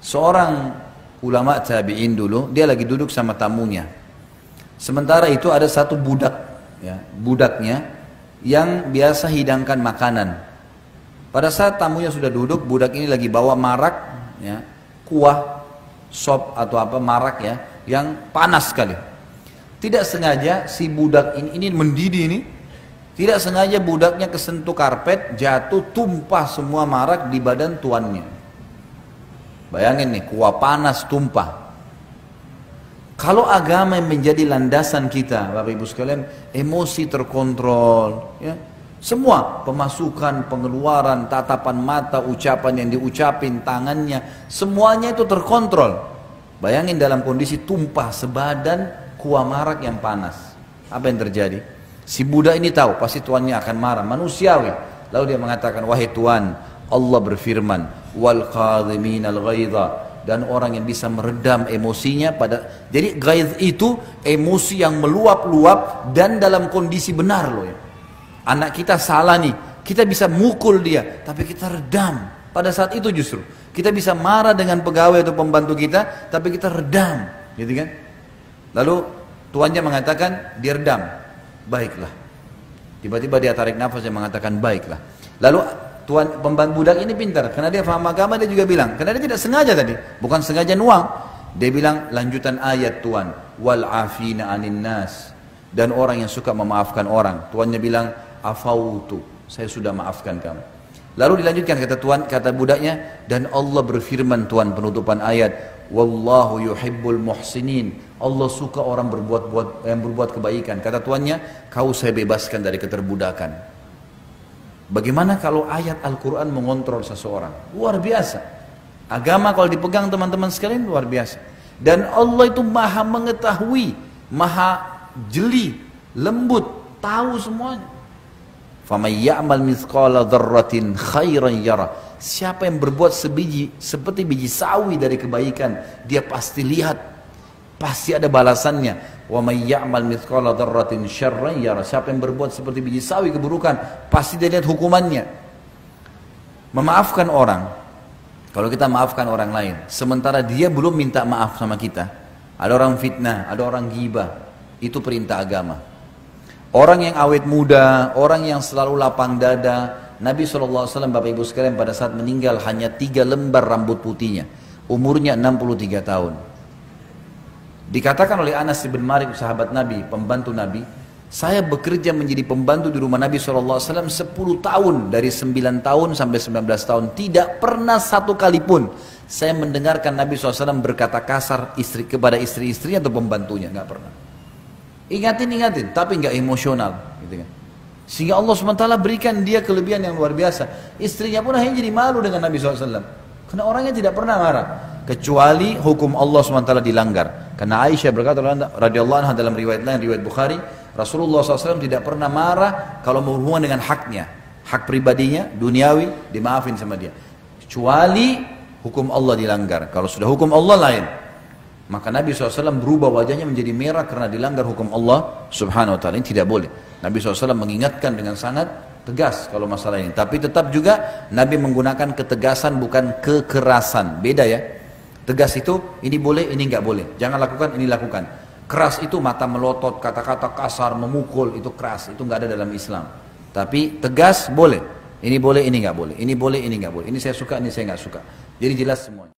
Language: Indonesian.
Seorang ulama tabi'in dulu, dia lagi duduk sama tamunya. Sementara itu ada satu budak, ya, budaknya yang biasa hidangkan makanan. Pada saat tamunya sudah duduk, budak ini lagi bawa marak, ya, kuah, sop atau apa marak ya, yang panas sekali. Tidak sengaja si budak ini mendidih ini, tidak sengaja budaknya kesentuh karpet, jatuh, tumpah semua marak di badan tuannya. Bayangin nih, kuah panas tumpah. Kalau agama yang menjadi landasan kita, Bapak Ibu sekalian, emosi terkontrol, ya. Semua pemasukan, pengeluaran, tatapan mata, ucapan yang diucapin, tangannya, semuanya itu terkontrol. Bayangin dalam kondisi tumpah sebadan kuah marak yang panas. Apa yang terjadi? Si budak ini tahu pasti tuannya akan marah, manusiawi. Lalu dia mengatakan, wahai Tuan, Allah berfirman, wal qadhiminal ghaidha, dan orang yang bisa meredam emosinya pada. Jadi ghaidh itu emosi yang meluap-luap dan dalam kondisi benar loh ya. Anak kita salah nih, kita bisa mukul dia, tapi kita redam. Pada saat itu justru kita bisa marah dengan pegawai atau pembantu kita, tapi kita redam, gitu kan? Lalu tuannya mengatakan dia redam, baiklah. Tiba-tiba dia tarik nafas dan mengatakan baiklah. Lalu tuan pembantu budak ini pintar, karena dia paham agama, dia juga bilang, karena dia tidak sengaja tadi, bukan sengaja nuang. Dia bilang lanjutan ayat Tuhan, wal afina anin nas, dan orang yang suka memaafkan orang. Tuannya bilang afautu, saya sudah maafkan kamu. Lalu dilanjutkan kata Tuhan, kata budaknya, dan Allah berfirman Tuhan penutupan ayat, wallahu yuhibbul muhsinin, Allah suka orang berbuat kebaikan. Kata tuannya, kau saya bebaskan dari keterbudakan. Bagaimana kalau ayat Al-Quran mengontrol seseorang? Luar biasa. Agama kalau dipegang teman-teman sekalian luar biasa. Dan Allah itu maha mengetahui, maha jeli, lembut, tahu semuanya. فَمَنْ يَعْمَلْ مِثْقَالَ ذَرَّةٍ خَيْرًا يَرَى, siapa yang berbuat seperti biji sawi dari kebaikan, dia pasti lihat, pasti ada balasannya. وَمَنْ يَعْمَلْ مِثْقَالَ ذَرَّةٍ شَرًّا يَرَى, siapa yang berbuat seperti biji sawi keburukan, pasti dia lihat hukumannya. Memaafkan orang, kalau kita maafkan orang lain, sementara dia belum minta maaf sama kita, ada orang fitnah, ada orang ghibah, itu perintah agama. Orang yang awet muda, orang yang selalu lapang dada, Nabi SAW Bapak Ibu sekalian pada saat meninggal hanya 3 lembar rambut putihnya, umurnya 63 tahun. Dikatakan oleh Anas bin Malik, sahabat Nabi, pembantu Nabi, saya bekerja menjadi pembantu di rumah Nabi SAW 10 tahun, dari 9 tahun sampai 19 tahun, tidak pernah satu kali pun saya mendengarkan Nabi SAW berkata kasar kepada istri-istri atau pembantunya, nggak pernah. Ingatin, tapi nggak emosional, gitu kan. Sehingga Allah SWT berikan dia kelebihan yang luar biasa. Istrinya pun akhirnya jadi malu dengan Nabi SAW, karena orangnya tidak pernah marah, kecuali hukum Allah SWT dilanggar. Karena Aisyah berkata radhiyallahu anha dalam riwayat lain, riwayat Bukhari, Rasulullah SAW tidak pernah marah kalau berhubungan dengan haknya, hak pribadinya, duniawi, dimaafin sama dia. Kecuali hukum Allah dilanggar. Kalau sudah hukum Allah lain. Maka Nabi SAW berubah wajahnya menjadi merah karena dilanggar hukum Allah Subhanahu Wa Taala. Ini tidak boleh. Nabi SAW mengingatkan dengan sangat tegas kalau masalah ini. Tapi tetap juga Nabi menggunakan ketegasan bukan kekerasan. Beda ya. Tegas itu ini boleh, ini nggak boleh. Jangan lakukan, ini lakukan. Keras itu mata melotot, kata-kata kasar, memukul, itu keras. Itu nggak ada dalam Islam. Tapi tegas boleh. Ini boleh, ini nggak boleh. Ini boleh, ini nggak boleh. Ini saya suka, ini saya nggak suka. Jadi jelas semuanya.